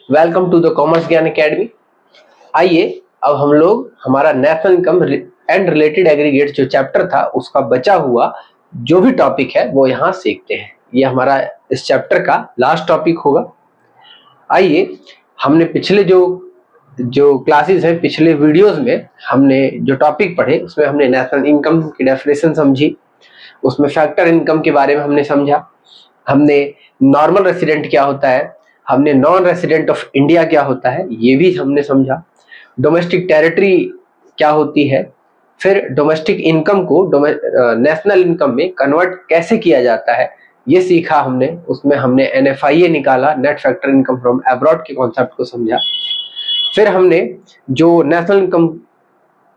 Welcome to the commerce ज्ञान academy. आइए अब हम लोग हमारा national income and related aggregate जो चैप्टर था उसका बचा हुआ जो भी टॉपिक है वो यहाँ सीखते हैं। ये हमारा इस चैप्टर का लास्ट टॉपिक होगा। आइए, हमने पिछले जो क्लासेस है, पिछले वीडियोस में हमने जो टॉपिक पढ़े उसमें हमने नेशनल इनकम की डेफिनेशन समझी, उसमें फैक्टर इनकम के बारे में हमने समझा, हमने नॉर्मल रेसिडेंट क्या होता है, हमने नॉन रेसिडेंट ऑफ इंडिया क्या होता है ये भी हमने समझा, डोमेस्टिक टेरिटरी क्या होती है, फिर डोमेस्टिक इनकम को नेशनल इनकम में कन्वर्ट कैसे किया जाता है ये सीखा हमने। उसमें हमने NFIA निकाला, net factor income from abroad के कॉन्सेप्ट को समझा। फिर हमने जो नेशनल इनकम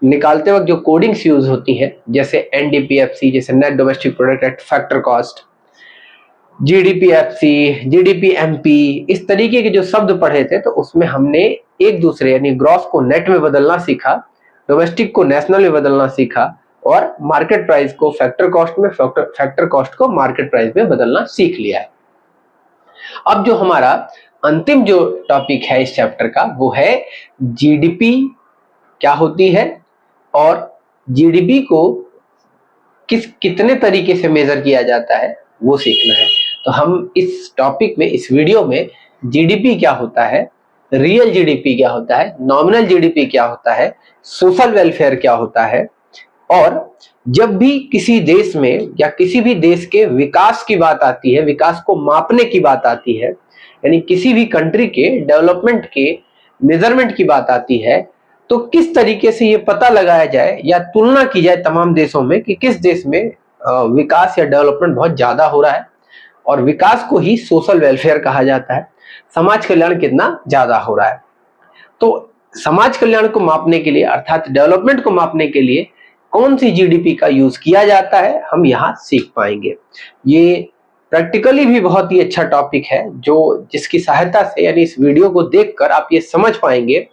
निकालते वक्त जो कोडिंग्स यूज होती हैं जैसे NDPFC, जैसे net domestic product at factor cost, GDPFC, GDPMP, इस तरीके के जो शब्द पढ़े थे तो उसमें हमने एक दूसरे यानी ग्रॉस को नेट में बदलना सीखा, डोमेस्टिक को नेशनल में बदलना सीखा और मार्केट प्राइस को फैक्टर कॉस्ट में, फैक्टर कॉस्ट को मार्केट प्राइस में बदलना सीख लिया है। अब जो हमारा अंतिम जो टॉपिक है इस चैप्टर का वो है GDP क्या होती है और GDP को कितने तरीके से मेजर किया जाता है वो सीखना है। तो हम इस टॉपिक में, इस वीडियो में GDP क्या होता है, रियल GDP क्या होता है, नॉमिनल GDP क्या होता है, सोशल वेलफेयर क्या होता है, और जब भी किसी देश में या किसी भी देश के विकास की बात आती है, विकास को मापने की बात आती है, यानी किसी भी कंट्री के डेवलपमेंट के मेजरमेंट की बात आती है, तो किस तरीके से ये पता लगाया जाए या तुलना की जाए तमाम देशों में कि किस देश में विकास या डेवलपमेंट बहुत ज्यादा हो रहा है, और विकास को ही सोशल वेलफेयर कहा जाता है, समाज कल्याण कितना ज्यादा हो रहा है। तो समाज कल्याण को मापने के लिए अर्थात डेवलपमेंट को मापने के लिए कौन सी GDP का यूज किया जाता है हम यहाँ सीख पाएंगे। ये प्रैक्टिकली भी बहुत ही अच्छा टॉपिक है जिसकी सहायता से यानी इस वीडियो को देखकर आप ये समझ पाएंगे।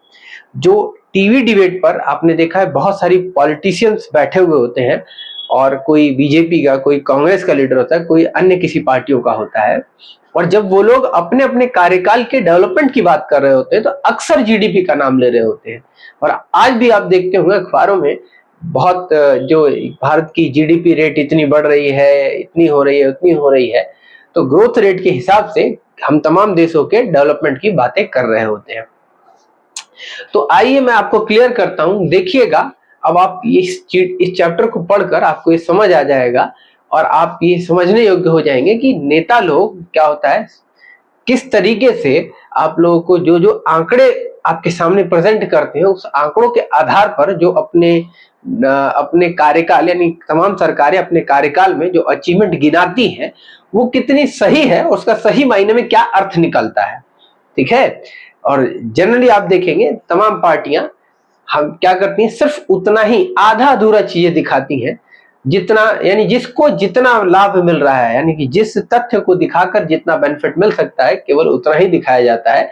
जो टीवी डिबेट पर आपने देखा है बहुत सारी पॉलिटिशियंस बैठे हुए होते हैं और कोई बीजेपी का, कोई कांग्रेस का लीडर होता है, कोई अन्य किसी पार्टियों का होता है, और जब वो लोग अपने अपने कार्यकाल के डेवलपमेंट की बात कर रहे होते हैं तो अक्सर GDP का नाम ले रहे होते हैं। और आज भी आप देखते होंगे अखबारों में बहुत जो भारत की GDP रेट इतनी बढ़ रही है, इतनी हो रही है, उतनी हो रही है, तो ग्रोथ रेट के हिसाब से हम तमाम देशों के डेवलपमेंट की बातें कर रहे होते हैं। तो आइए मैं आपको क्लियर करता हूं, देखिएगा। अब आप इस चैप्टर को पढ़कर आपको ये समझ आ जाएगा और आप ये समझने योग्य हो जाएंगे कि नेता लोग क्या होता है, किस तरीके से आप लोगों को जो जो आंकड़े आपके सामने प्रेजेंट करते हैं उस आंकड़ों के आधार पर जो अपने कार्यकाल यानी तमाम सरकारें अपने कार्यकाल में जो अचीवमेंट गिनाती हैं वो कितनी सही है, उसका सही मायने में क्या अर्थ निकलता है। ठीक है। और जनरली आप देखेंगे तमाम पार्टियां हम क्या करती हैं, सिर्फ उतना ही आधा अधूरा चीजें दिखाती हैं जितना, यानी जिसको जितना लाभ मिल रहा है, यानी कि जिस तथ्य को दिखाकर जितना बेनिफिट मिल सकता है केवल उतना ही दिखाया जाता है,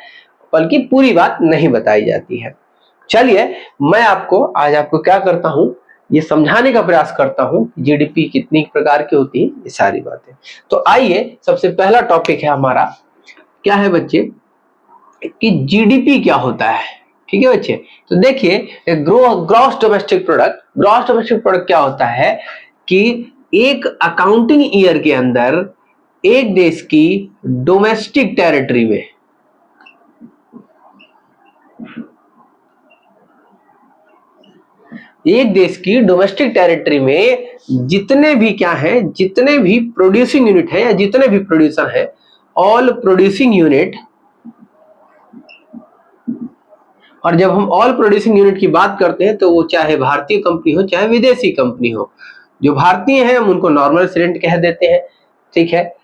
बल्कि पूरी बात नहीं बताई जाती है। चलिए मैं आज आपको क्या करता हूं, ये समझाने का प्रयास करता हूं GDP कितनी प्रकार की होती है, ये सारी बातें। तो आइए, सबसे पहला टॉपिक है हमारा, क्या है बच्चे, कि GDP क्या होता है। ठीक है बच्चे, तो देखिए ग्रॉस डोमेस्टिक प्रोडक्ट क्या होता है कि एक अकाउंटिंग ईयर के अंदर एक देश की डोमेस्टिक टेरिटरी में जितने भी क्या है, जितने भी प्रोड्यूसिंग यूनिट है या जितने भी प्रोड्यूसर है, ऑल प्रोड्यूसिंग यूनिट, और जब हम ऑल प्रोड्यूसिंग यूनिट की बात करते हैं तो वो चाहे भारतीय कंपनी हो चाहे विदेशी कंपनी हो, जो भारतीय हैं हम उनको नॉर्मल रेसिडेंट कह देते हैं। ठीक है।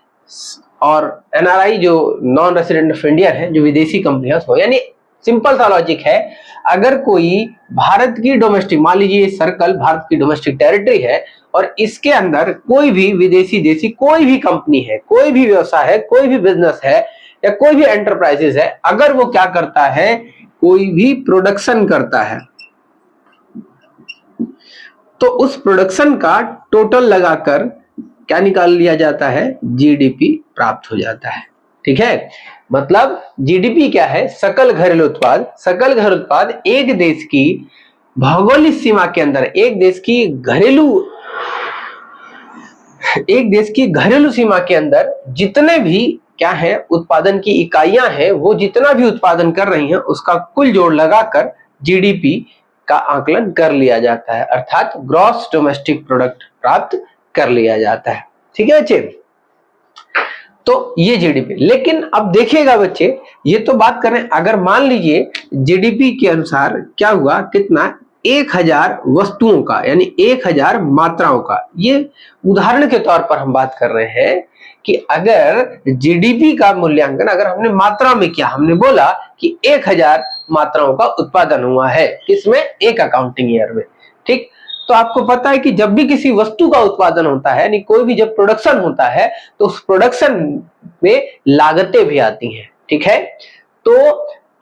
और NRI जो नॉन रेसिडेंट ऑफ इंडिया है, जो विदेशी कंपनी है उसको, यानी सिंपल सा लॉजिक है, अगर कोई भारत की डोमेस्टिक, मान लीजिए सर्कल भारत की डोमेस्टिक टेरिटरी है और इसके अंदर कोई भी विदेशी देशी कोई भी कंपनी है, कोई भी व्यवसाय है, कोई भी बिजनेस है या कोई भी एंटरप्राइजेस है, अगर वो क्या करता है, कोई भी प्रोडक्शन करता है तो उस प्रोडक्शन का टोटल लगाकर क्या निकाल लिया जाता है, GDP प्राप्त हो जाता है। ठीक है। मतलब जीडीपी क्या है? सकल घरेलू उत्पाद। सकल घरेलू उत्पाद एक देश की भौगोलिक सीमा के अंदर, एक देश की घरेलू सीमा के अंदर जितने भी क्या है उत्पादन की इकाइयां हैं, वो जितना भी उत्पादन कर रही हैं उसका कुल जोड़ लगाकर जीडीपी का आकलन कर लिया जाता है, अर्थात ग्रॉस डोमेस्टिक प्रोडक्ट प्राप्त कर लिया जाता है। ठीक है बच्चे, तो ये जीडीपी। लेकिन अब देखिएगा बच्चे, ये तो बात कर रहे हैं, अगर मान लीजिए जीडीपी के अनुसार क्या हुआ, कितना 1000 वस्तुओं का यानी 1000 मात्राओं का, ये उदाहरण के तौर पर हम बात कर रहे हैं कि अगर जीडीपी का मूल्यांकन अगर हमने मात्रा में किया, हमने बोला कि 1000 मात्राओं का उत्पादन हुआ है, किसमें? एक अकाउंटिंग ईयर में। ठीक, तो आपको पता है कि जब भी किसी वस्तु का उत्पादन होता है, यानी कोई भी जब प्रोडक्शन होता है, तो उस प्रोडक्शन में लागतें भी आती हैं। ठीक है, तो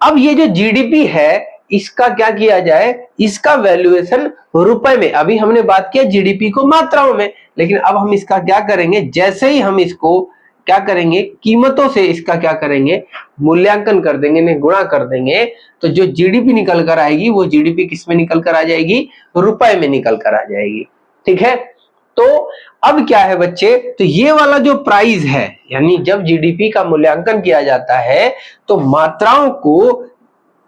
अब ये जो जीडीपी है, इसका क्या किया जाए, इसका वैल्यूएशन रुपए में, अभी हमने बात किया जीडीपी को मात्राओं में, लेकिन अब हम इसका क्या करेंगे, जैसे ही हम इसको क्या करेंगे, कीमतों से इसका क्या करेंगे, मूल्यांकन कर देंगे, इन्हें गुणा कर देंगे, तो जो जीडीपी निकल कर आएगी वो जीडीपी किस में निकल कर आ जाएगी? रुपए में निकल कर आ जाएगी। ठीक है, तो अब क्या है बच्चे, तो ये वाला जो प्राइस है, यानी जब जीडीपी का मूल्यांकन किया जाता है तो मात्राओं को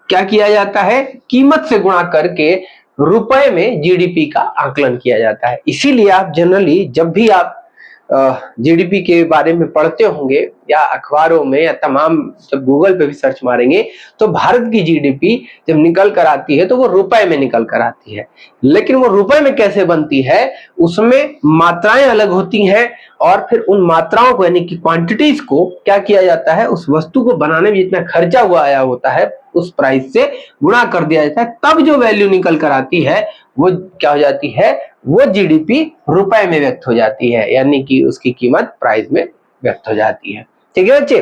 क्या किया जाता है, कीमत से गुणा करके रुपए में जीडीपी का आकलन किया जाता है। इसीलिए आप जनरली जब भी आप जीडीपी के बारे में पढ़ते होंगे या अखबारों में या तमाम, जब गूगल पे भी सर्च मारेंगे तो भारत की जीडीपी जब निकल कर आती है तो वो रुपए में निकल कर आती है। लेकिन वो रुपए में कैसे बनती है, उसमें मात्राएं अलग होती हैं और फिर उन मात्राओं को यानी कि क्वांटिटीज को क्या किया जाता है, उस वस्तु को बनाने में जितना खर्चा हुआ आया होता है उस प्राइस से गुणा कर दिया जाता है, तब जो वैल्यू निकल कर आती है वो क्या हो जाती है, वो जीडीपी रुपए में व्यक्त हो जाती है, यानी कि उसकी कीमत प्राइस में व्यक्त हो जाती है। ठीक है बच्चे,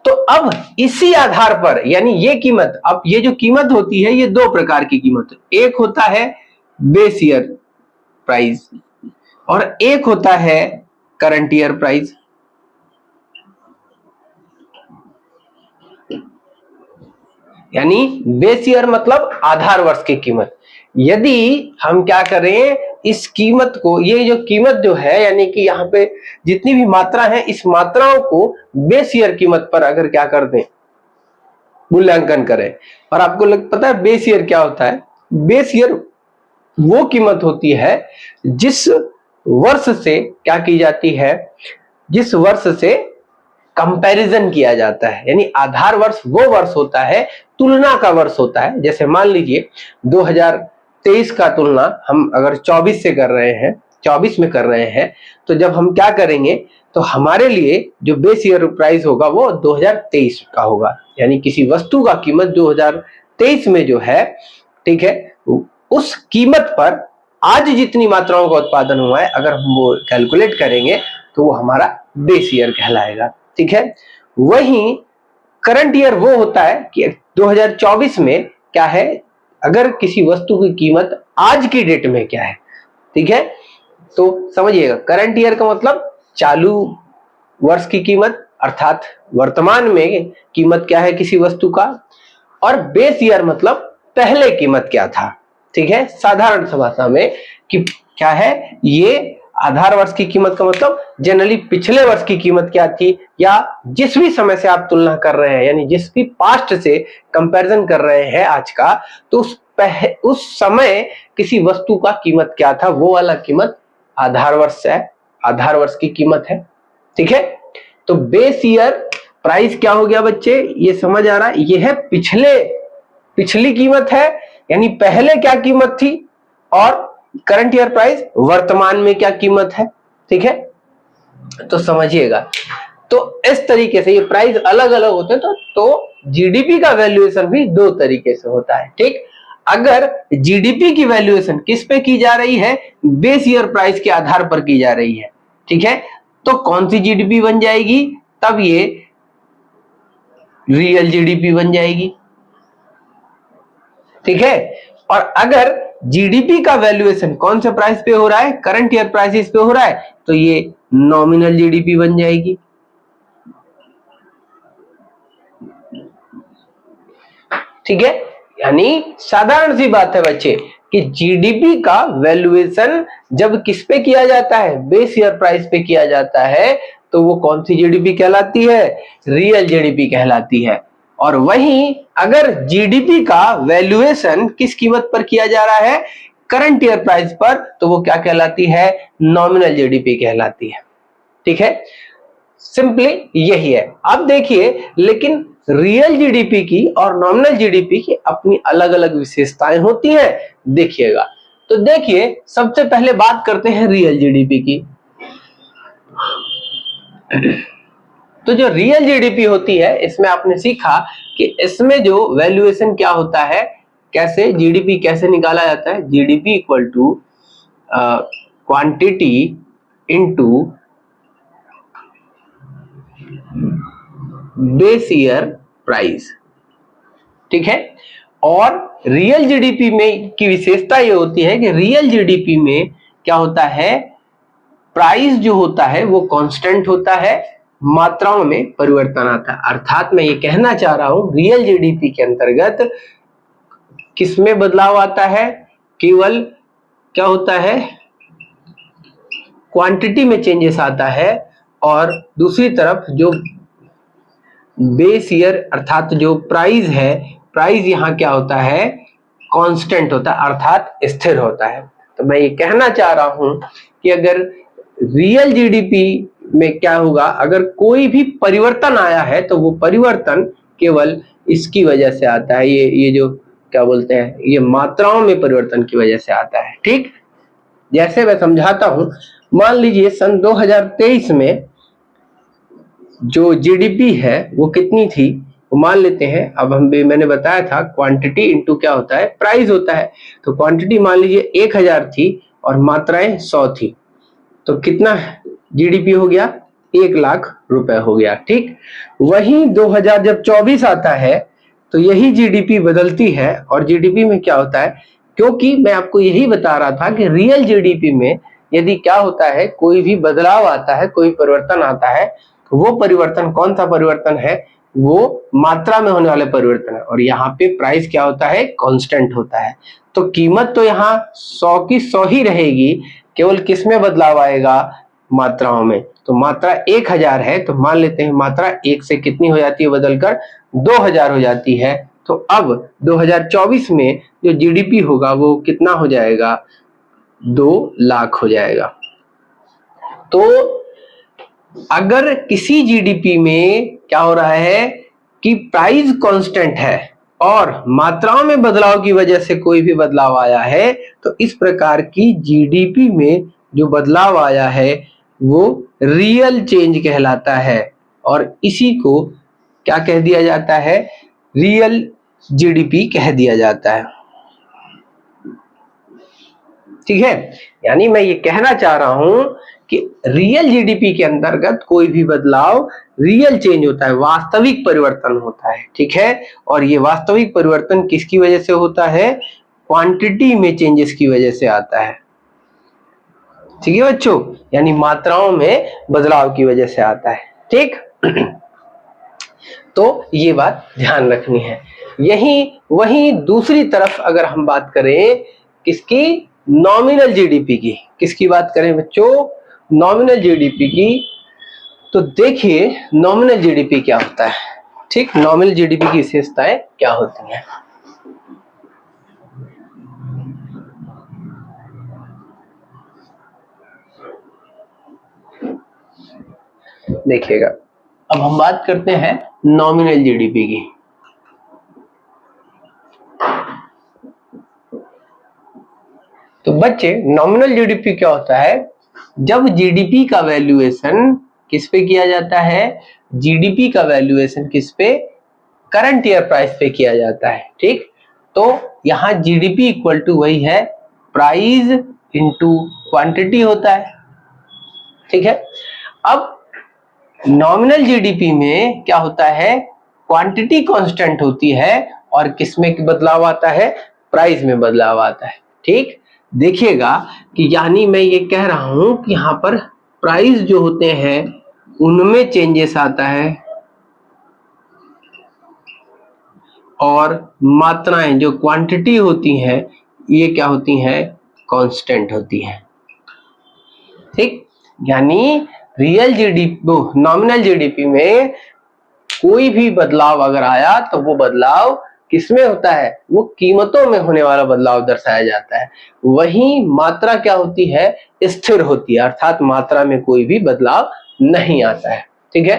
तो अब इसी आधार पर यानी ये कीमत, अब ये जो कीमत होती है ये दो प्रकार की कीमत, एक होता है बेस ईयर प्राइस और एक होता है करंट ईयर प्राइस। यानी बेस ईयर मतलब आधार वर्ष की कीमत। यदि हम क्या करें, इस कीमत को, ये जो कीमत जो है यानी कि यहाँ पे जितनी भी मात्रा है, इस मात्राओं को बेस ईयर कीमत पर अगर क्या कर दें, मूल्यांकन करें। और आपको पता है बेस ईयर क्या होता है? बेस ईयर वो कीमत होती है जिस वर्ष से क्या की जाती है, जिस वर्ष से कंपैरिजन किया जाता है। यानी आधार वर्ष वो वर्ष होता है, तुलना का वर्ष होता है। जैसे मान लीजिए 2023 का तुलना हम अगर 24 से कर रहे हैं, 24 में कर रहे हैं, तो जब हम क्या करेंगे, तो हमारे लिए जो बेस ईयर प्राइस होगा वो 2023 का होगा। यानी किसी वस्तु का कीमत 2023 में जो है, ठीक है, उस कीमत पर आज जितनी मात्राओं का उत्पादन हुआ है अगर हम वो कैलकुलेट करेंगे तो वो हमारा बेस ईयर कहलाएगा। ठीक है, वहीं करंट ईयर वो होता है कि 2024 में क्या है, अगर किसी वस्तु की कीमत आज की डेट में क्या है। ठीक है, तो समझिएगा, करंट ईयर का मतलब चालू वर्ष की कीमत, अर्थात वर्तमान में कीमत क्या है किसी वस्तु का, और बेस ईयर मतलब पहले कीमत क्या था। ठीक है, साधारण भाषा में कि क्या है, ये आधार वर्ष की कीमत का मतलब जनरली पिछले वर्ष की कीमत क्या थी, या जिस भी समय से आप तुलना कर रहे हैं, यानी जिस भी पास्ट से कंपैरिजन कर रहे हैं आज का, तो उस समय किसी वस्तु का कीमत क्या था, वो वाला कीमत आधार वर्ष है, आधार वर्ष की कीमत है। ठीक है, तो बेस ईयर प्राइस क्या हो गया बच्चे, ये समझ आ रहा है, ये है पिछली कीमत है, यानी पहले क्या कीमत थी, और करंट ईयर प्राइस वर्तमान में क्या कीमत है। ठीक है, तो समझिएगा, तो इस तरीके से ये प्राइस अलग अलग होते हैं। तो जीडीपी का वैल्यूएशन भी दो तरीके से होता है। ठीक, अगर जीडीपी की वैल्यूएशन किस पे की जा रही है, बेस ईयर प्राइस के आधार पर की जा रही है। ठीक है, तो कौन सी जीडीपी बन जाएगी, तब ये रियल जीडीपी बन जाएगी। ठीक है, और अगर जीडीपी का वैल्यूएशन कौन से प्राइस पे हो रहा है, करंट ईयर प्राइसेस पे हो रहा है, तो ये नॉमिनल जीडीपी बन जाएगी। ठीक है, यानी साधारण सी बात है बच्चे कि जीडीपी का वैल्यूएशन जब किस पे किया जाता है, बेस ईयर प्राइस पे किया जाता है, तो वो कौन सी जीडीपी कहलाती है, रियल जीडीपी कहलाती है। और वहीं अगर जीडीपी का वैल्यूएशन किस कीमत पर किया जा रहा है, करंट ईयर प्राइस पर, तो वो क्या कहलाती है, नॉमिनल जीडीपी कहलाती है। ठीक है, सिंपली यही है। अब देखिए, लेकिन रियल जीडीपी की और नॉमिनल जीडीपी की अपनी अलग अलग विशेषताएं होती हैं, देखिएगा। तो देखिए, सबसे पहले बात करते हैं रियल जीडीपी की। तो जो रियल जीडीपी होती है, इसमें आपने सीखा कि इसमें जो वैल्यूएशन क्या होता है, कैसे जीडीपी कैसे निकाला जाता है, GDP equal to quantity into base year price. ठीक है, और रियल जीडीपी में की विशेषता ये होती है कि रियल जीडीपी में क्या होता है, प्राइस जो होता है वो कांस्टेंट होता है, मात्राओं में परिवर्तन आता है। अर्थात मैं ये कहना चाह रहा हूं, रियल जीडीपी के अंतर्गत किसमें बदलाव आता है, केवल क्या होता है, क्वांटिटी में चेंजेस आता है, और दूसरी तरफ जो बेस ईयर अर्थात जो प्राइस है, प्राइस यहाँ क्या होता है, कांस्टेंट होता है, अर्थात स्थिर होता है। तो मैं ये कहना चाह रहा हूं कि अगर रियल जीडीपी में क्या होगा, अगर कोई भी परिवर्तन आया है तो वो परिवर्तन केवल इसकी वजह से आता है, ये जो क्या बोलते हैं, ये मात्राओं में परिवर्तन की वजह से आता है। ठीक, जैसे मैं समझाता हूं, मान लीजिए सन 2023 में जो जीडीपी है वो कितनी थी, वो मान लेते हैं। अब मैंने बताया था क्वांटिटी इनटू क्या होता है, प्राइस होता है। तो क्वांटिटी मान लीजिए 1000 थी और मात्राएं 100 थी, तो कितना जीडीपी हो गया, 1,00,000 रुपए हो गया। ठीक, वहीं 2024 आता है तो यही जीडीपी बदलती है, और जीडीपी में क्या होता है, क्योंकि मैं आपको यही बता रहा था कि रियल जीडीपी में यदि क्या होता है, कोई भी बदलाव आता है, कोई परिवर्तन आता है, तो वो परिवर्तन कौन सा परिवर्तन है, वो मात्रा में होने वाले परिवर्तन है। और यहाँ पे प्राइस क्या होता है, कांस्टेंट होता है। तो कीमत तो यहाँ 100 की 100 ही रहेगी, केवल किस में बदलाव आएगा, मात्राओं में। तो मात्रा 1000 है, तो मान लेते हैं मात्रा 1 से कितनी हो जाती है, बदलकर 2000 हो जाती है। तो अब 2024 में जो जीडीपी होगा वो कितना हो जाएगा, 2,00,000 हो जाएगा। तो अगर किसी जीडीपी में क्या हो रहा है कि प्राइस कांस्टेंट है और मात्राओं में बदलाव की वजह से कोई भी बदलाव आया है, तो इस प्रकार की जीडीपी में जो बदलाव आया है वो रियल चेंज कहलाता है, और इसी को क्या कह दिया जाता है, रियल जीडीपी कह दिया जाता है। ठीक है, यानी मैं ये कहना चाह रहा हूं कि रियल जीडीपी के अंतर्गत कोई भी बदलाव रियल चेंज होता है, वास्तविक परिवर्तन होता है। ठीक है, और ये वास्तविक परिवर्तन किसकी वजह से होता है, क्वांटिटी में चेंजेस की वजह से आता है। ठीक है बच्चों, यानी मात्राओं में बदलाव की वजह से आता है। ठीक तो ये बात ध्यान रखनी है। वहीं दूसरी तरफ अगर हम बात करें किसकी, नॉमिनल जीडीपी की, किसकी बात करें बच्चों, नॉमिनल जीडीपी की। तो देखिए नॉमिनल जीडीपी क्या होता है। ठीक, नॉमिनल जीडीपी की विशेषताएं क्या होती हैं। देखिएगा, अब हम बात करते हैं नॉमिनल जीडीपी की। तो बच्चे, नॉमिनल जीडीपी क्या होता है, जब जीडीपी का वैल्यूएशन किस पे किया जाता है, जीडीपी का वैल्यूएशन किस पे, करंट ईयर प्राइस पे किया जाता है। ठीक, तो यहाँ जीडीपी इक्वल टू वही है, प्राइस इनटू क्वांटिटी होता है। ठीक है, अब नॉमिनल जीडीपी में क्या होता है, क्वांटिटी कांस्टेंट होती है और किसमें बदलाव आता है, प्राइस में बदलाव आता है। ठीक, देखिएगा कि यानी मैं ये कह रहा हूं कि यहाँ पर प्राइस जो होते हैं उनमें चेंजेस आता है, और मात्राएं जो क्वांटिटी होती हैं ये क्या होती हैं, कांस्टेंट होती हैं। ठीक, यानी रियल जीडीपी नॉमिनल जीडीपी में कोई भी बदलाव अगर आया तो वो बदलाव किसमें होता है, वो कीमतों में होने वाला बदलाव दर्शाया जाता है। वहीं मात्रा क्या होती है, स्थिर होती है, अर्थात मात्रा में कोई भी बदलाव नहीं आता है। ठीक है,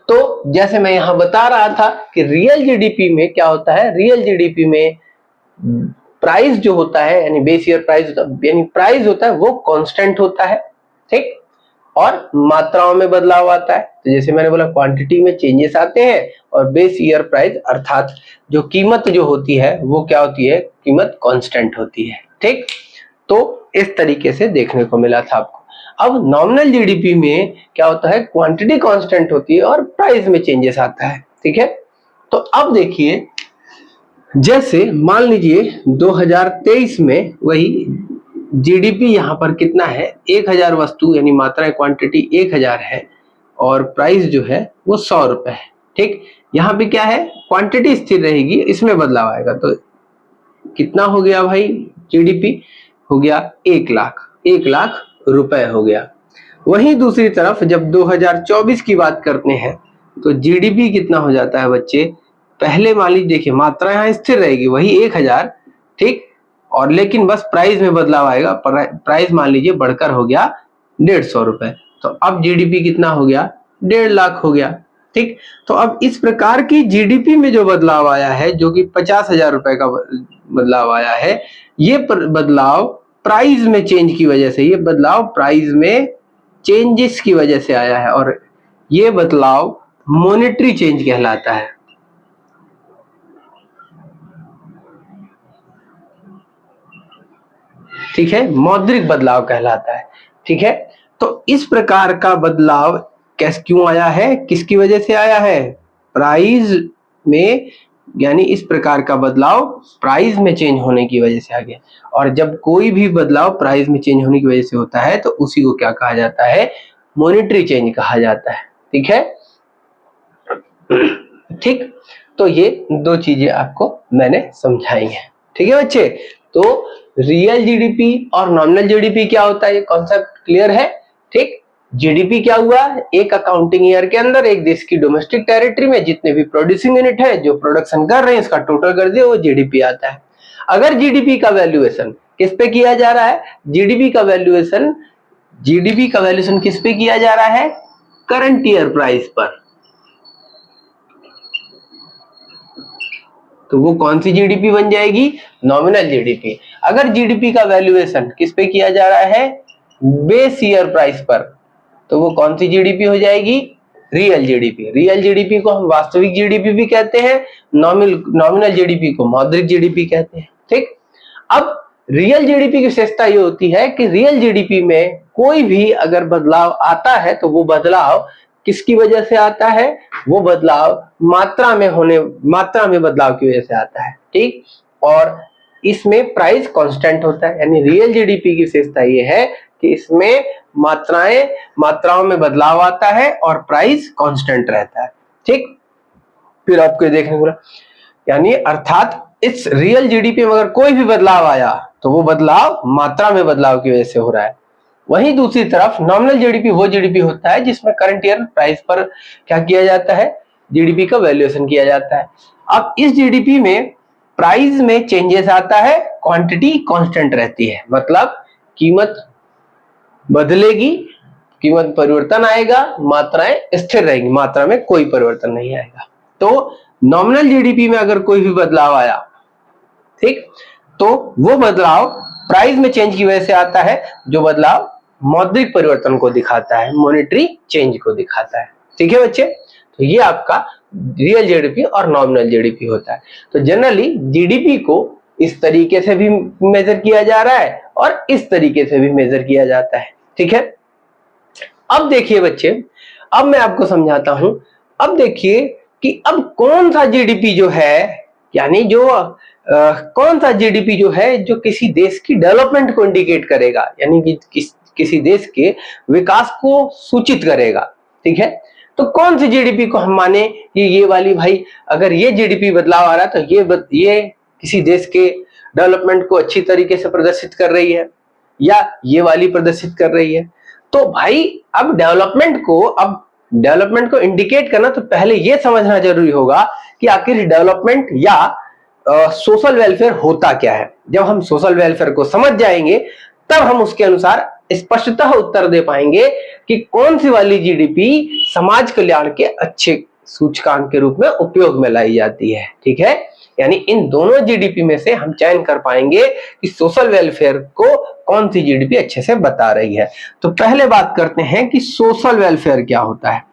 तो जैसे मैं यहां बता रहा था कि रियल जीडीपी में क्या होता है, रियल जीडीपी में प्राइस जो होता है यानी बेस ईयर प्राइस यानी प्राइस होता है वो कांस्टेंट होता है। ठीक, और मात्राओं में बदलाव आता है, तो जैसे मैंने बोला क्वांटिटी में चेंजेस आते हैं और बेस ईयर प्राइस अर्थात जो कीमत जो होती है वो क्या होती है, कीमत कांस्टेंट होती है। ठीक, तो इस तरीके से देखने को मिला था आपको। अब नॉमिनल जीडीपी में क्या होता है, क्वांटिटी कांस्टेंट होती है और प्राइस में चेंजेस आता है। ठीक है, तो अब देखिए जैसे मान लीजिए 2023 में वही जीडीपी यहाँ पर कितना है, 1000 वस्तु यानी मात्रा क्वांटिटी 1000 है और प्राइस जो है वो 100 रुपए है। ठीक, यहाँ पे क्या है, क्वांटिटी स्थिर रहेगी, इसमें बदलाव आएगा तो कितना हो गया भाई, जीडीपी हो गया 1 लाख रुपए हो गया। वहीं दूसरी तरफ जब 2024 की बात करते हैं तो जीडीपी कितना हो जाता है बच्चे, पहले मान लीजिए देखिए मात्रा यहाँ स्थिर रहेगी वही 1000, ठीक, और लेकिन बस प्राइस में बदलाव आएगा, प्राइस मान लीजिए बढ़कर हो गया 150 रुपए, तो अब जीडीपी कितना हो गया, 1.5 लाख हो गया। ठीक, तो अब इस प्रकार की जीडीपी में जो बदलाव आया है जो कि 50,000 रुपए का बदलाव आया है, ये बदलाव प्राइस में चेंज की वजह से, ये बदलाव प्राइस में चेंजेस की वजह से आया है और ये बदलाव मॉनेटरी चेंज कहलाता है। ठीक है, मौद्रिक बदलाव कहलाता है। ठीक है, तो इस प्रकार का बदलाव कैसे क्यों आया है, किसकी वजह से आया है, प्राइस में, यानी इस प्रकार का बदलाव प्राइस में चेंज होने की वजह से आ गया। और जब कोई भी बदलाव प्राइस में चेंज होने की वजह से होता है तो उसी को क्या कहा जाता है, मॉनेटरी चेंज कहा जाता है। ठीक है, ठीक, तो ये दो चीजें आपको मैंने समझाई हैं। ठीक है बच्चे, तो रियल जीडीपी और नॉमिनल जीडीपी क्या होता है, ये कॉन्सेप्ट क्लियर है। ठीक, जीडीपी क्या हुआ, एक अकाउंटिंग ईयर के अंदर एक देश की डोमेस्टिक टेरिटरी में जितने भी प्रोड्यूसिंग यूनिट है जो प्रोडक्शन कर रहे हैं इसका टोटल कर दिया वो जीडीपी आता है। अगर जीडीपी का वैल्यूएशन किस पे किया जा रहा है, जीडीपी का वैल्यूएशन किस पे किया जा रहा है, करंट ईयर प्राइस पर, तो वो कौन सी जीडीपी बन जाएगी, नॉमिनल जीडीपी। अगर जीडीपी का वैल्यूएशन किस पे किया जा रहा है, बेस ईयर प्राइस पर, तो वो कौन सी जीडीपी हो जाएगी, रियल जीडीपी। रियल जीडीपी को हम वास्तविक जीडीपी भी कहते हैं, नॉमिनल जीडीपी को मौद्रिक जीडीपी कहते हैं। ठीक, अब रियल जीडीपी की विशेषता ये होती है कि रियल जीडीपी में कोई भी अगर बदलाव आता है तो वो बदलाव किसकी वजह से आता है, वो बदलाव मात्रा में बदलाव की वजह से आता है। ठीक, और इसमें प्राइस कांस्टेंट होता है, यानी रियल जीडीपी की विशेषता ये है कि इसमें मात्राओं में बदलाव आता है और प्राइस कांस्टेंट रहता है। ठीक, फिर आपको देखने को यानी अर्थात इस रियल जीडीपी में अगर कोई भी बदलाव आया तो वो बदलाव मात्रा में बदलाव की वजह से हो रहा है। वहीं दूसरी तरफ नॉमिनल जीडीपी वो जीडीपी होता है जिसमें करंट ईयर प्राइस पर क्या किया जाता है, जीडीपी का वैल्यूएशन किया जाता है। अब इस जीडीपी में प्राइस में चेंजेस आता है, क्वांटिटी कांस्टेंट रहती है, मतलब कीमत बदलेगी, कीमत परिवर्तन आएगा, मात्राएं स्थिर रहेंगी, मात्रा में कोई परिवर्तन नहीं आएगा। तो नॉमिनल जीडीपी में अगर कोई भी बदलाव आया, ठीक, तो वो बदलाव प्राइस में चेंज की वजह से आता है, जो बदलाव मौद्रिक परिवर्तन को दिखाता है, मॉनेटरी चेंज को दिखाता है। ठीक है बच्चे, तो ये आपका रियल जीडीपी और नॉमिनल जीडीपी होता है। तो जनरली जीडीपी को इस तरीके से भी मेजर किया जा रहा है और इस तरीके से भी मेजर किया जाता है। ठीक है, अब देखिए बच्चे, अब मैं आपको समझाता हूं। अब देखिए कि अब कौन सा जीडीपी जो है, यानी जो कौन सा जीडीपी जो है जो किसी देश की डेवलपमेंट को इंडिकेट करेगा, यानी कि किसी देश के विकास को सूचित करेगा। ठीक है, तो कौन सी जीडीपी को हम माने कि ये वाली, भाई अगर ये जीडीपी बदलाव आ रहा है तो ये किसी देश के डेवलपमेंट को अच्छी तरीके से प्रदर्शित कर रही है या ये वाली प्रदर्शित कर रही है। तो भाई अब डेवलपमेंट को इंडिकेट करना तो पहले ये समझना जरूरी होगा कि आखिर डेवलपमेंट या सोशल वेलफेयर होता क्या है। जब हम सोशल वेलफेयर को समझ जाएंगे तब हम उसके अनुसार स्पष्टतः उत्तर दे पाएंगे कि कौन सी वाली जीडीपी समाज कल्याण के अच्छे सूचकांक के रूप में उपयोग में लाई जाती है। ठीक है, यानी इन दोनों जीडीपी में से हम चयन कर पाएंगे कि सोशल वेलफेयर को कौन सी जीडीपी अच्छे से बता रही है। तो पहले बात करते हैं कि सोशल वेलफेयर क्या होता है,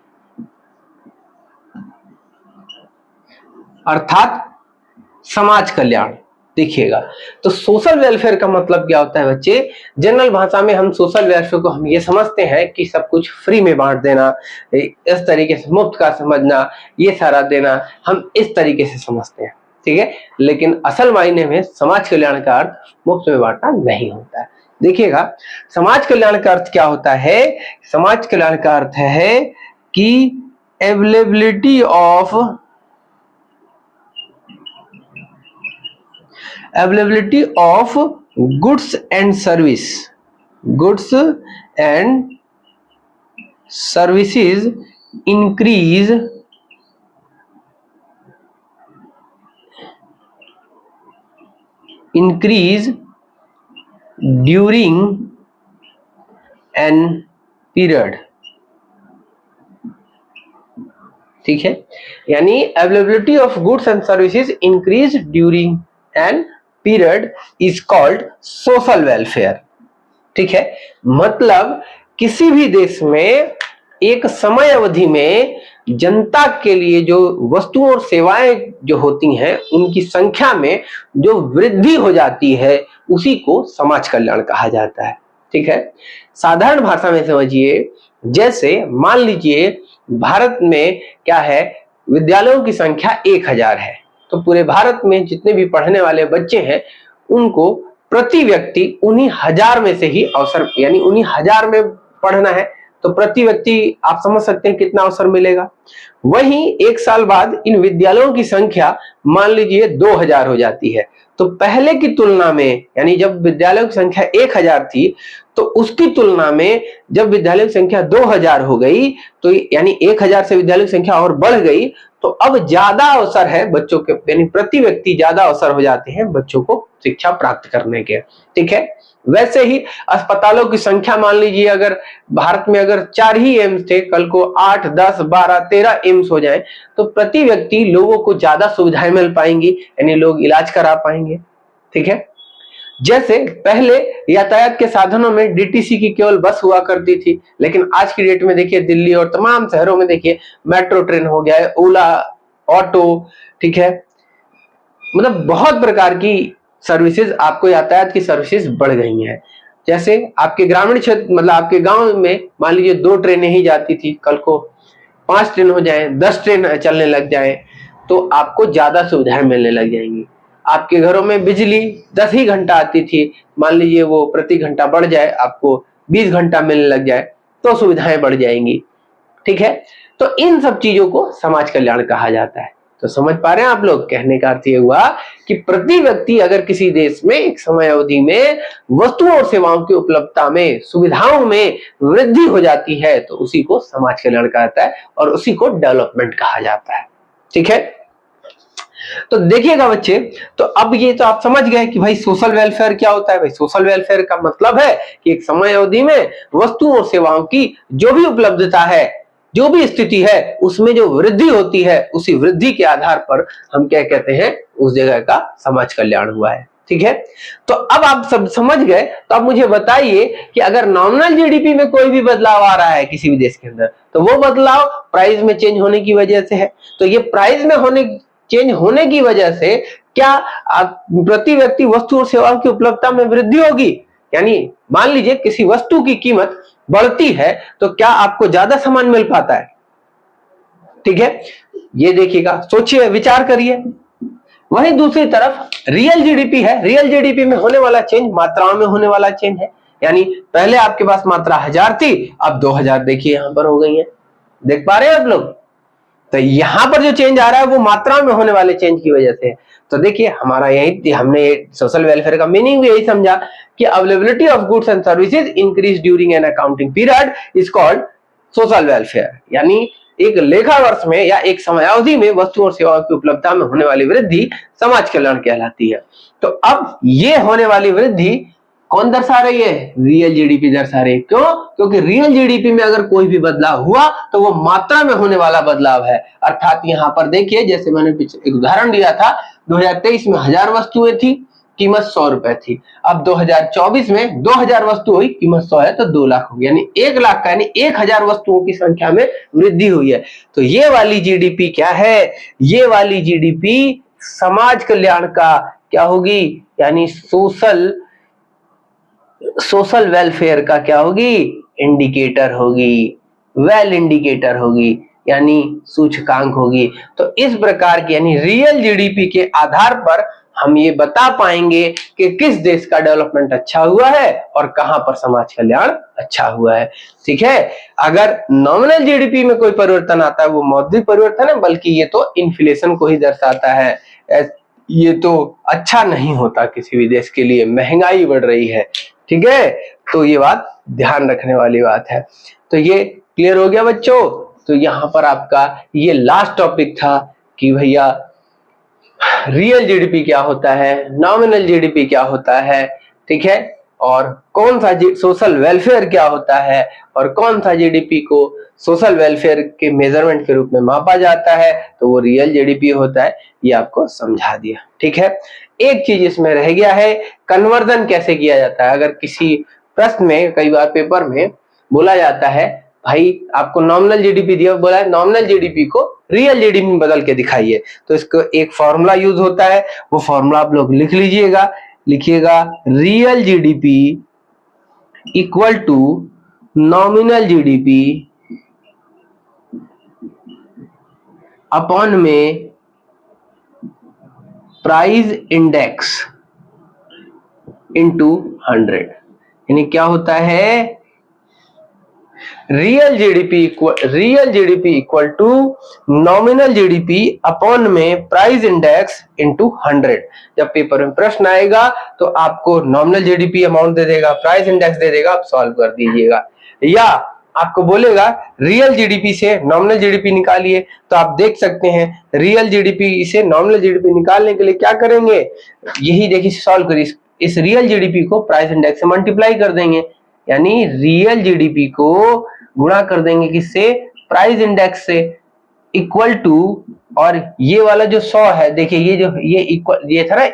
अर्थात समाज कल्याण। देखिएगा, तो सोशल वेलफेयर का मतलब क्या होता है बच्चे? जनरल भाषा में हम सोशल वेलफेयर को हम ये समझते हैं कि सब कुछ फ्री में बांट देना, इस तरीके से मुफ्त का समझना, ये सारा देना, हम इस तरीके से समझते हैं। ठीक है, लेकिन असल मायने में समाज कल्याण का अर्थ मुफ्त में बांटना नहीं होता है। देखिएगा, समाज कल्याण का अर्थ क्या होता है? समाज कल्याण का अर्थ है कि availability of goods and services increase during an period। ठीक है, यानी availability of goods and services increase during an period is called social welfare. ठीक है, मतलब किसी भी देश में एक समय अवधि में जनता के लिए जो वस्तुओं और सेवाएं जो होती हैं उनकी संख्या में जो वृद्धि हो जाती है उसी को समाज कल्याण कहा जाता है। ठीक है, साधारण भाषा में समझिए, जैसे मान लीजिए भारत में क्या है, विद्यालयों की संख्या 1000 है, तो पूरे भारत में जितने भी पढ़ने वाले बच्चे हैं उनको प्रति व्यक्ति उन्हीं 1000 में से ही अवसर, यानी उन्हीं 1000 में पढ़ना है तो प्रति व्यक्ति आप समझ सकते हैं कितना अवसर मिलेगा। वहीं एक साल बाद इन विद्यालयों की संख्या मान लीजिए 2000 हो जाती है, तो पहले की तुलना में, यानी जब विद्यालयों की संख्या 1000 थी तो उसकी तुलना में जब विद्यालयों की संख्या 2000 हो गई, तो यानी 1000 से विद्यालयों की संख्या और बढ़ गई, तो अब ज्यादा अवसर है बच्चों के, यानी प्रति व्यक्ति ज्यादा अवसर हो जाते हैं बच्चों को शिक्षा प्राप्त करने के। ठीक है, वैसे ही अस्पतालों की संख्या मान लीजिए अगर भारत में अगर 4 ही एम्स थे, कल को 8, 10, 12, 13 एम्स हो जाए तो प्रति व्यक्ति लोगों को ज्यादा सुविधाएं मिल पाएंगी, यानी लोग इलाज करा पाएंगे। ठीक है, जैसे पहले यातायात के साधनों में डीटीसी की केवल बस हुआ करती थी, लेकिन आज की डेट में देखिए दिल्ली और तमाम शहरों में देखिए मेट्रो ट्रेन हो गया है, ओला, ऑटो। ठीक है, मतलब बहुत प्रकार की सर्विसेज, आपको यातायात की सर्विसेज बढ़ गई हैं। जैसे आपके ग्रामीण क्षेत्र, मतलब आपके गांव में मान लीजिए 2 ट्रेनें ही जाती थी, कल को 5 ट्रेन हो जाए, 10 ट्रेन चलने लग जाए तो आपको ज्यादा सुविधाएं मिलने लग जाएंगी। आपके घरों में बिजली 10 ही घंटा आती थी, मान लीजिए वो प्रति घंटा बढ़ जाए, आपको 20 घंटा मिलने लग जाए तो सुविधाएं बढ़ जाएंगी। ठीक है, तो इन सब चीजों को समाज कल्याण कहा जाता है। तो समझ पा रहे हैं आप लोग? कहने का अर्थ ये हुआ कि प्रति व्यक्ति अगर किसी देश में एक समय अवधि में वस्तुओं और सेवाओं की उपलब्धता में, सुविधाओं में वृद्धि हो जाती है तो उसी को समाज कल्याण कहा जाता है और उसी को डेवलपमेंट कहा जाता है। ठीक है, तो देखिएगा बच्चे, तो अब ये तो आप समझ गए कि भाई सोशल वेलफेयर क्या होता है। भाई सोशल वेलफेयर का मतलब है कि एक समय अवधि में वस्तुओं और सेवाओं की जो भी उपलब्धता है, जो भी स्थिति है, उसमें जो वृद्धि होती है, उसी वृद्धि के आधार पर हम क्या कहते हैं, उस जगह का समाज कल्याण हुआ है। ठीक है, तो अब आप सब समझ गए, तो अब मुझे बताइए कि अगर नॉमिनल जीडीपी में कोई भी बदलाव आ रहा है किसी भी देश के अंदर, तो वो बदलाव प्राइस में चेंज होने की वजह से है। तो ये प्राइस में चेंज होने की वजह से क्या प्रति व्यक्ति वस्तु और सेवाओं की उपलब्धता में वृद्धि होगी? यानी मान लीजिए किसी वस्तु की कीमत बढ़ती है तो क्या आपको ज्यादा सामान मिल पाता है? ठीक है, ये देखिएगा, सोचिए, विचार करिए। वहीं दूसरी तरफ रियल जीडीपी है, रियल जीडीपी में होने वाला चेंज मात्राओं में होने वाला चेंज है। यानी पहले आपके पास मात्रा 1000 थी, अब 2000 देखिए यहां पर हो गई है। देख पा रहे हैं आप लोग? तो यहां पर जो चेंज आ रहा है वो मात्रा में होने वाले चेंज की वजह से है। तो देखिए हमारा यही, हमने सोशल वेलफेयर का मीनिंग भी यही समझा कि availability of goods and services increase during an accounting period is called social welfare. यानी एक लेखा वर्ष में या एक समयावधि में वस्तु और सेवाओं की उपलब्धता में होने वाली वृद्धि समाज कल्याण कहलाती है। तो अब ये होने वाली वृद्धि कौन दर्शा रही है? रियल जीडीपी दर्शा रही है। क्यों? क्योंकि रियल जीडीपी में अगर कोई भी बदलाव हुआ तो वो मात्रा में होने वाला बदलाव है। अर्थात यहाँ पर देखिए, जैसे मैंने पीछे एक उदाहरण दिया था, 2023 में 1000 वस्तुएं थी, कीमत 100 रुपए थी। अब 2024 में 2000 वस्तु हुई, कीमत 100 है तो 2 लाख हो गया, यानी 1 लाख का, यानी 1000 वस्तुओं की संख्या में वृद्धि हुई है। तो ये वाली जीडीपी क्या है? ये वाली जीडीपी समाज कल्याण का क्या होगी? यानी सोशल वेलफेयर का क्या होगी? इंडिकेटर होगी, वेल इंडिकेटर होगी, यानी सूचकांक होगी। तो इस प्रकार की, यानी रियल जीडीपी के आधार पर हम ये बता पाएंगे कि किस देश का डेवलपमेंट अच्छा हुआ है और कहां पर समाज कल्याण अच्छा हुआ है। ठीक है? अगर नॉमिनल जीडीपी में कोई परिवर्तन आता है वो मौद्रिक परिवर्तन है, बल्कि ये तो इन्फ्लेशन को ही दर्शाता है। ये तो अच्छा नहीं होता किसी भी देश के लिए, महंगाई बढ़ रही है। ठीक है? तो ये बात ध्यान रखने वाली बात है। तो ये क्लियर हो गया बच्चों? तो यहां पर आपका ये लास्ट टॉपिक था कि भैया रियल जीडीपी क्या होता है, नॉमिनल जीडीपी क्या होता है, ठीक है, और कौन सा सोशल वेलफेयर क्या होता है, और कौन सा जीडीपी को सोशल वेलफेयर के मेजरमेंट के रूप में मापा जाता है, तो वो रियल जीडीपी होता है। ये आपको समझा दिया। ठीक है? एक चीज इसमें रह गया है, कन्वर्जन कैसे किया जाता है। अगर किसी प्रश्न में, कई बार पेपर में बोला जाता है, भाई आपको नॉमिनल जीडीपी दिया, बोला है नॉमिनल जीडीपी को रियल जीडीपी में बदल के दिखाइए, तो इसको एक फॉर्मूला यूज होता है, वो फॉर्मूला आप लोग लिख लीजिएगा। लिखिएगा real GDP equal to nominal GDP upon में प्राइस इंडेक्स इनटू 100। यानी क्या होता है? Real GDP equal to nominal GDP upon में प्राइस इंडेक्स इनटू 100। जब पेपर में प्रश्न आएगा तो आपको नॉमिनल जीडीपी अमाउंट दे देगा, प्राइस इंडेक्स दे देगा, आप सॉल्व कर दीजिएगा। या आपको बोलेगा रियल जीडीपी से नॉमिनल जीडीपी निकालिए, तो आप देख सकते हैं रियल जीडीपी से नॉमिनल जीडीपी निकालने के लिए क्या करेंगे? यही देखिए, सॉल्व करिए, इस रियल जीडीपी को प्राइस इंडेक्स से मल्टीप्लाई कर देंगे, यानी रियल जीडीपी को गुणा कर देंगे किससे? प्राइस इंडेक्स से, इक्वल टू, और ये वाला जो 100 है, देखिए ये जो ये इक्वल, ये था ना,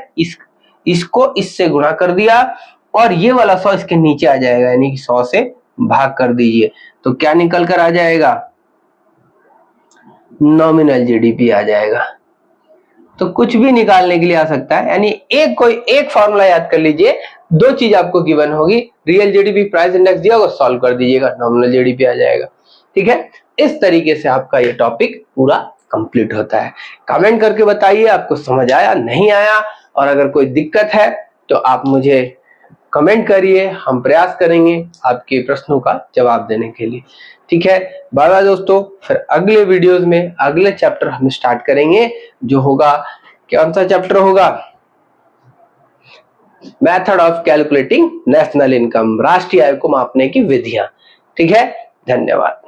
इसको इससे गुणा कर दिया, और ये वाला 100 इसके नीचे आ जाएगा, यानी कि 100 से भाग कर दीजिए, तो क्या निकल कर आ जाएगा? नॉमिनल जीडीपी आ जाएगा। तो कुछ भी निकालने के लिए आ सकता है, यानी एक फॉर्मूला याद कर लीजिए, 2 चीज आपको गिवन होगी, रियल जीडीपी, प्राइस इंडेक्स दिया होगा, सॉल्व कर दीजिएगा, नॉमिनल जीडीपी आ जाएगा। ठीक है? इस तरीके से आपका ये टॉपिक पूरा कंप्लीट होता है। कमेंट करके बताइए आपको समझ आया, नहीं आया, और अगर कोई दिक्कत है तो आप मुझे कमेंट करिए, हम प्रयास करेंगे आपके प्रश्नों का जवाब देने के लिए। ठीक है? बाय बाय दोस्तों, फिर अगले वीडियोस में अगले चैप्टर हम स्टार्ट करेंगे, जो होगा, कौन सा चैप्टर होगा? Method of calculating national income, राष्ट्रीय आय को मापने की विधियां। ठीक है? धन्यवाद।